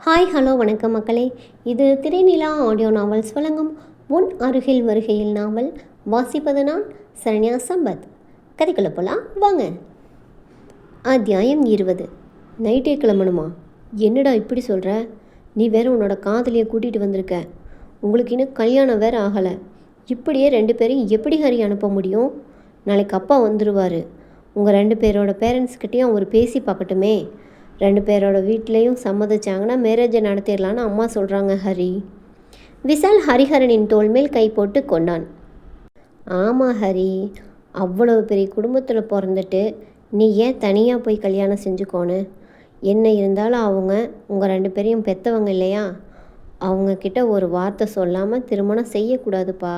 Hi hello வணக்கம் மக்களே. இது திரைநிலா ஆடியோ நாவல்ஸ் வழங்கும் உன் அருகில் வருகையில் நாவல். வாசிப்பது நான் சரண்யா சம்பத். கதைக்குள்ள போலாம் வாங்க. அத்தியாயம் 20. நைட்டே கிளம்பணுமா? என்னடா இப்படி சொல்கிற? நீ வேற உன்னோட காதலியை கூட்டிகிட்டு வந்திருக்க. உங்களுக்கு இன்னும் கல்யாணம் வேறு ஆகலை. இப்படியே 2 பேரையும் எப்படி ஹரி அனுப்ப முடியும்? நாளைக்கு அப்பா வந்துடுவார். உங்கள் 2 பேரோட பேரண்ட்ஸ்கிட்டையும் அவர் பேசி பார்க்கட்டுமே. 2 பேரோட வீட்லேயும் சம்மதிச்சாங்கன்னா மேரேஜை நடத்திடலான்னு அம்மா சொல்கிறாங்க ஹரி. விசால் ஹரிஹரனின் தோள் மேல் கை போட்டு கொண்டான். ஆமாம் ஹரி, அவ்வளவு பெரிய குடும்பத்தில் பிறந்துட்டு நீ ஏன் தனியாக போய் கல்யாணம் செஞ்சுக்கோன்னு? என்ன இருந்தாலும் அவங்க உங்கள் 2 பேரையும் பெற்றவங்க இல்லையா? அவங்கக்கிட்ட ஒரு வார்த்தை சொல்லாமல் திருமணம் செய்யக்கூடாதுப்பா.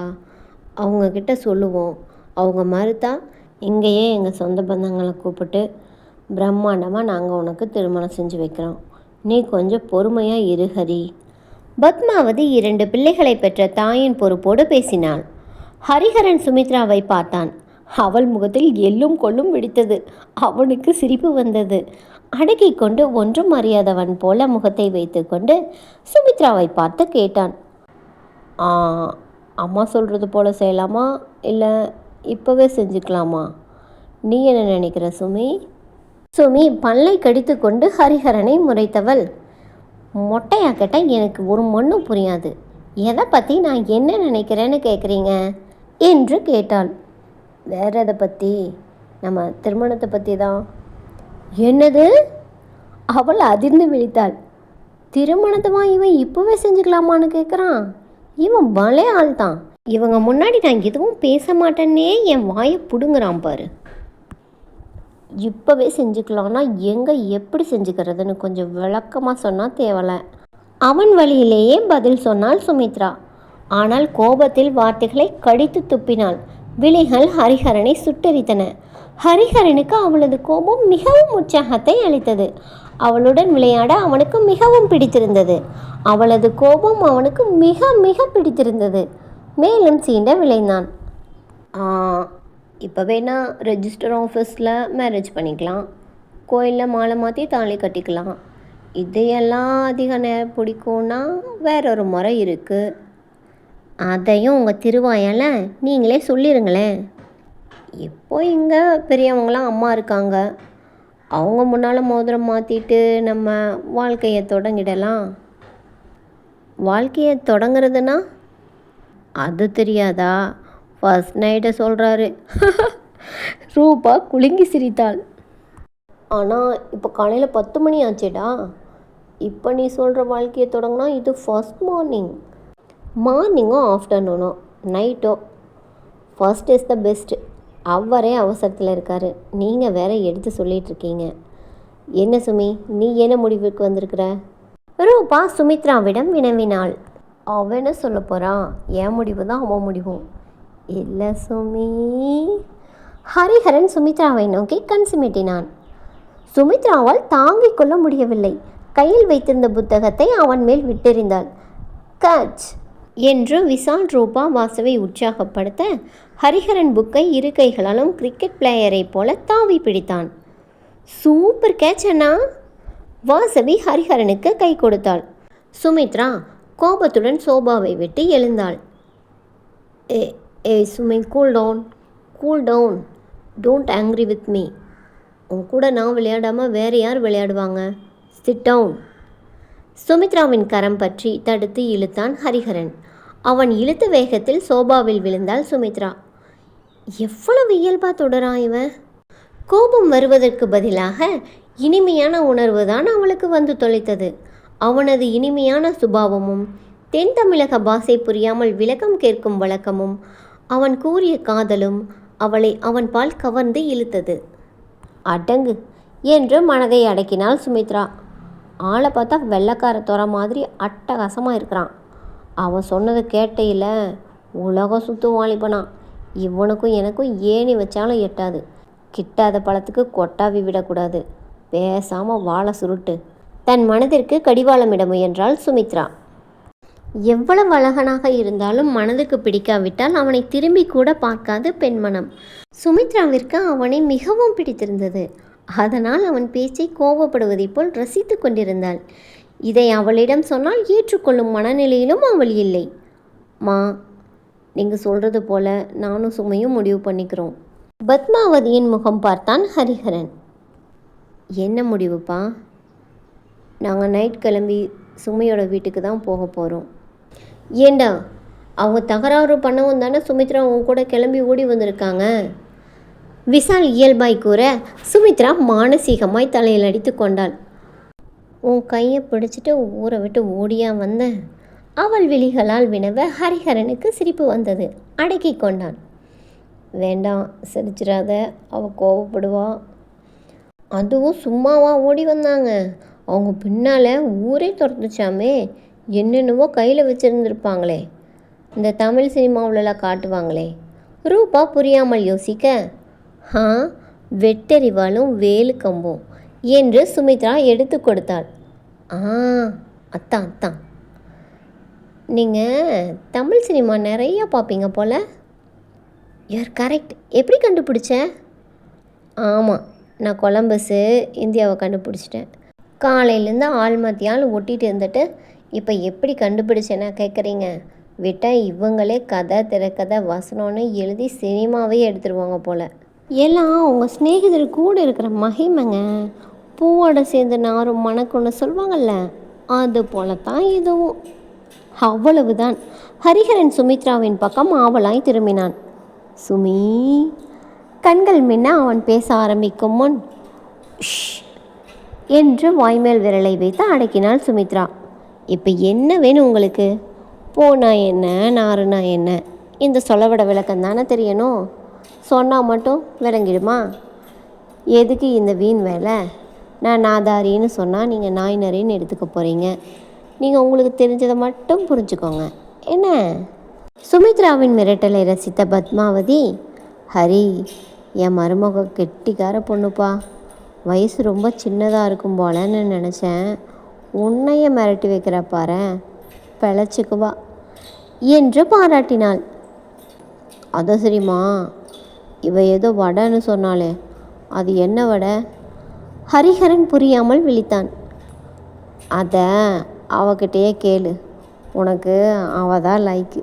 அவங்கக்கிட்ட சொல்லுவோம். அவங்க மறுத்தா இங்கேயே எங்கள் சொந்த பந்தங்களை கூப்பிட்டு பிரம்மாண்டமாக நாங்கள் உனக்கு திருமணம் செஞ்சு வைக்கிறோம். நீ கொஞ்சம் பொறுமையாக இரு ஹரி. பத்மாவதி 2 பிள்ளைகளை பெற்ற தாயின் பொறுப்போடு பேசினாள். ஹரிஹரன் சுமித்ராவை பார்த்தான். அவள் முகத்தில் எள்ளும் கொள்ளும் வெடித்தது. அவனுக்கு சிரிப்பு வந்தது. அடக்கி கொண்டு ஒன்றும் அறியாதவன் போல முகத்தை வைத்து கொண்டு சுமித்ராவை பார்த்து கேட்டான். அம்மா சொல்கிறது போல செய்யலாமா, இல்லை இப்போவே செஞ்சுக்கலாமா? நீ என்ன நினைக்கிற சுமி? சுமி பல்லை கடித்து கொண்டு ஹரிஹரனை முறைத்தவள். மொட்டையா கேட்டால் எனக்கு ஒரு மண்ணும் புரியாது. எதை பற்றி நான் என்ன நினைக்கிறேன்னு கேட்குறீங்க என்று கேட்டாள். வேற எதை பற்றி? நம்ம திருமணத்தை பற்றி தான். என்னது? அவள் அதிர்ந்து விழித்தாள். திருமணத்தை இவன் இப்போவே செஞ்சுக்கலாமான்னு கேட்குறான். இவன் பலே ஆள் தான். இவங்க முன்னாடி நான் எதுவும் பேச மாட்டேன்னே என் வாயை பிடுங்குறான் பாரு. இப்போவே செஞ்சுக்கலான்னா எங்கே எப்படி செஞ்சுக்கிறதுன்னு கொஞ்சம் விளக்கமாக சொன்னால் தேவலை. அவன் வழியிலேயே பதில் சொன்னாள் சுமித்ரா. ஆனால் கோபத்தில் வார்த்தைகளை கடித்து துப்பினாள். விழிகள் ஹரிஹரனை சுட்டெரித்தன. ஹரிஹரனுக்கு அவளது கோபம் மிகவும் உற்சாகத்தை அளித்தது. அவளுடன் விளையாட அவனுக்கு மிகவும் பிடித்திருந்தது. அவளது கோபம் அவனுக்கு மிக மிக பிடித்திருந்தது. மேலும் சீண்ட விளைந்தான். இப்போ வேணா ரெஜிஸ்டர் ஆஃபீஸில் மேரேஜ் பண்ணிக்கலாம், கோயிலில் மாலை மாற்றி தாலி கட்டிக்கலாம். இதையெல்லாம் அதிக நேரம் பிடிக்கும்னா வேறொரு முறை இருக்குது. அதையும் உங்கள் திருவாயால் நீங்களே சொல்லிடுங்களேன். இப்போ இங்கே பெரியவங்களாம் அம்மா இருக்காங்க. அவங்க முன்னால் மோதிரம் மாற்றிட்டு நம்ம வாழ்க்கையை தொடங்கிடலாம். வாழ்க்கையை தொடங்குறதுன்னா அது தெரியாதா? ஃபர்ஸ்ட் நைட்டை சொல்கிறாரு. ரூபா குலுங்கி சிரித்தாள். ஆனால் இப்போ காலையில் 10 மணி ஆச்சேடா. இப்போ நீ சொல்கிற வாழ்க்கையை தொடங்கினா இது ஃபர்ஸ்ட் மார்னிங்கோ ஆஃப்டர்நூனோ நைட்டோ. First is the best. அவரே அவசரத்தில் இருக்கார். நீங்கள் வேற எடுத்து சொல்லிகிட்ருக்கீங்க. என்ன சுமி, நீ என்ன முடிவுக்கு வந்திருக்கிற? ரூபா சுமித்ராவிடம் வினவினாள். அவன் என்ன சொல்ல போகிறான்? என் முடிவு தான் அவன் முடிவும். இல்லை சுமி. ஹரிஹரன் சுமித்ராவை நோக்கி கண் சிமிட்டினான். சுமித்ராவால் தாங்கிக் கொள்ள முடியவில்லை. கையில் வைத்திருந்த புத்தகத்தை அவன் மேல் விட்டெறிந்தாள். கச் என்று விசால் ரூபா வாசவை உற்சாகப்படுத்த ஹரிஹரன் புக்கை 2 கைகளாலும் கிரிக்கெட் பிளேயரை போல தாவி பிடித்தான். சூப்பர் கேட்ச் அண்ணா. வாசவி ஹரிஹரனுக்கு கை கொடுத்தாள். சுமித்ரா கோபத்துடன் சோபாவை விட்டு எழுந்தாள். ஏய் Sumi, cool down. Don't angry with me. உன் கூட நான் விளையாடாமல் வேறு யார் விளையாடுவாங்க? Sit down. சுமித்ராவின் கரம் பற்றி தடுத்து இழுத்தான் ஹரிஹரன். அவன் இழுத்த வேகத்தில் சோபாவில் விழுந்தாள் சுமித்ரா. எவ்வளவு இயல்பா தொடரான் இவன். கோபம் வருவதற்கு பதிலாக இனிமையான உணர்வு தான் அவளுக்கு வந்து தொலைத்தது. அவனது இனிமையான சுபாவமும் தென் தமிழக பாஷை புரியாமல் விளக்கம் கேட்கும் வழக்கமும் அவன் கூறிய காதலும் அவளை அவன் பால் கவர்ந்து இழுத்தது. அடங்கு என்று மனதை அடக்கினாள் சுமித்ரா. ஆளை பார்த்தா வெள்ளைக்கார துறை மாதிரி அட்டகாசமாக இருக்கிறான். அவன் சொன்னதை கேட்டையில் உலகம் சுத்து வாலிபனான். இவனுக்கும் எனக்கும் ஏணி வச்சாலும் எட்டாது. கிட்டாத பழத்துக்கு கொட்டாவி விடக்கூடாது. பேசாமல் வாழை சுருட்டு. தன் மனதிற்கு கடிவாளமிட முயன்றாள் சுமித்ரா. எவ்வளவு அழகனாக இருந்தாலும் மனதுக்கு பிடிக்காவிட்டால் அவனை திரும்பி கூட பார்க்காது பெண்மனம். சுமித்ராவிற்கு அவனை மிகவும் பிடித்திருந்தது. அதனால் அவன் பேச்சை கோபப்படுவதைப் போல் ரசித்து கொண்டிருந்தாள். இதை அவளிடம் சொன்னால் ஏற்றுக்கொள்ளும் மனநிலையிலும் அவள் இல்லை. மா, நீங்கள் சொல்கிறது போல நானும் சுமையும் முடிவு பண்ணிக்கிறோம். பத்மாவதியின் முகம் பார்த்தான் ஹரிஹரன். என்ன முடிவுப்பா? நாங்கள் நைட் கிளம்பி சுமையோட வீட்டுக்கு தான் போக போகிறோம். ஏண்டா, அவங்க தகராறு பண்ணவும் தானே சுமித்ரா அவங்க கூட கிளம்பி ஓடி வந்திருக்காங்க. விஷால் இயல்பாய் கூற சுமித்ரா மானசீகமாய் தலையில் அடித்து கொண்டாள். உன் கையை பிடிச்சிட்டு ஊரை விட்டு ஓடியா வந்த? அவள் விழிகளால் வினவ ஹரிஹரனுக்கு சிரிப்பு வந்தது. அடக்கி கொண்டான். வேண்டாம், சிரிச்சிடாத, அவள் கோவப்படுவா. அதுவும் சும்மாவா ஓடி வந்தாங்க? அவங்க பின்னால் ஊரே துரத்துச்சாமே. என்னென்னவோ கையில் வச்சுருந்துருப்பாங்களே. இந்த தமிழ் சினிமாவிலலாம் காட்டுவாங்களே. ரூபா புரியாமல் யோசிக்க, வெட்டறிவாலும் வேலு கம்பும் என்று சுமித்ரா எடுத்து கொடுத்தாள். அத்தான் நீங்கள் தமிழ் சினிமா நிறையா பார்ப்பீங்க போல். You are correct. எப்படி கண்டுபிடிச்ச? ஆமாம், நான் கொலம்பஸு இந்தியாவை கண்டுபிடிச்சிட்டேன். காலையிலேருந்து ஆள் ஒட்டிகிட்டு இருந்துட்டு இப்போ எப்படி கண்டுபிடிச்சேன்னா கேட்குறீங்க? விட்டால் இவங்களே கதை திரைக்கதை வசனம்னு எழுதி சினிமாவே எடுத்துருவாங்க போல். எல்லாம் உங்கள் சிநேகிதர் கூட இருக்கிற மகிமைங்க. பூவோட சேர்ந்து நாரும் மணக்குன்னு சொல்லுவாங்கள்ல, அது போல தான் இதுவும். அவ்வளவுதான். ஹரிஹரன் சுமித்ராவின் பக்கம் ஆவலாய் திரும்பினான். சுமி, கண்கள் மின்ன அவன் பேச ஆரம்பிக்கும் முன் என்று வாய்மேல் விரலை வைத்து அடக்கினாள் சுமித்ரா. இப்போ என்ன வேணும் உங்களுக்கு? போனா என்ன, நாருனா என்ன? இந்த சொல்லவிட விளக்கம் தானே தெரியணும். சொன்னால் மட்டும் விளங்கிடுமா? எதுக்கு இந்த வீண் வேலை? நான் நாதாரின்னு சொன்னால் நீங்கள் நாய்னரின்னு எடுத்துக்க போகிறீங்க. நீங்கள் உங்களுக்கு தெரிஞ்சதை மட்டும் புரிஞ்சுக்கோங்க என்ன? சுமித்ராவின் மிரட்டலை ரசித்த பத்மாவதி, ஹரி, என் மருமக கெட்டிக்கார பொண்ணுப்பா. வயசு ரொம்ப சின்னதாக இருக்கும் போலன்னு நினச்சேன். உன்னைய மிரட்டி வைக்கிற பாரு, பிழைச்சிக்குவா என்று பாராட்டினாள். அதை சரிம்மா, இவ ஏதோ வடைன்னு சொன்னாலே, அது என்ன வடை? ஹரிஹரன் புரியாமல் விழித்தான். அதை அவகிட்டையே கேளு, உனக்கு அவ தான் லைக்கு.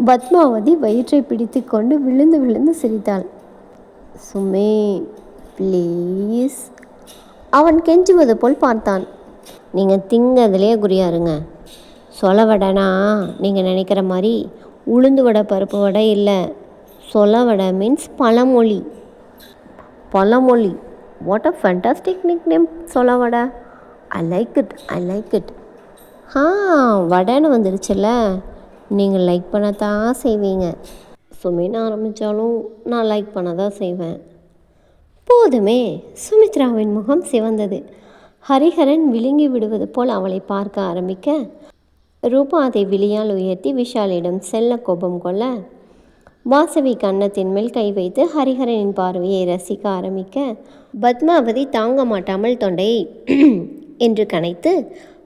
பத்மாவதி வயிற்றை பிடித்து கொண்டு விழுந்து விழுந்து சிரித்தாள். சுமே ப்ளீஸ், அவன் கெஞ்சுவது போல் பார்த்தான். நீங்கள் திங்கதிலே குறியாருங்க. சொல வடைனா நீங்கள் நினைக்கிற மாதிரி உளுந்து வடை பருப்பு வடை இல்லை. சொல வடை மீன்ஸ் பழமொழி. பழமொழி, what a fantastic nickname. சொல வடை, ஐ லைக் இட். வடைன்னு வந்துருச்சுல்ல, நீங்கள் லைக் பண்ணத்தான் செய்வீங்க. சுமின்னு ஆரம்பித்தாலும் நான் லைக் பண்ண தான் செய்வேன். போதுமே. சுமித்ராவின் முகம் சிவந்தது. ஹரிஹரன் விழுங்கி விடுவது போல் அவளை பார்க்க ஆரம்பிக்க, ரூபா அதை விழியால் உயர்த்தி விஷாலிடம் செல்ல கோபம் கொள்ள, வாசவி கன்னத்தின் மேல் கை வைத்து ஹரிஹரனின் பார்வையை ரசிக்க ஆரம்பிக்க, பத்மாவதி தாங்க மாட்டாமல் தொண்டையை என்று கனைத்து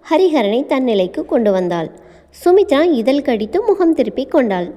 ஹரிஹரனை தன் நிலைக்கு கொண்டு வந்தாள். சுமித்ரா இதழ் கடித்து முகம் திருப்பி கொண்டாள்.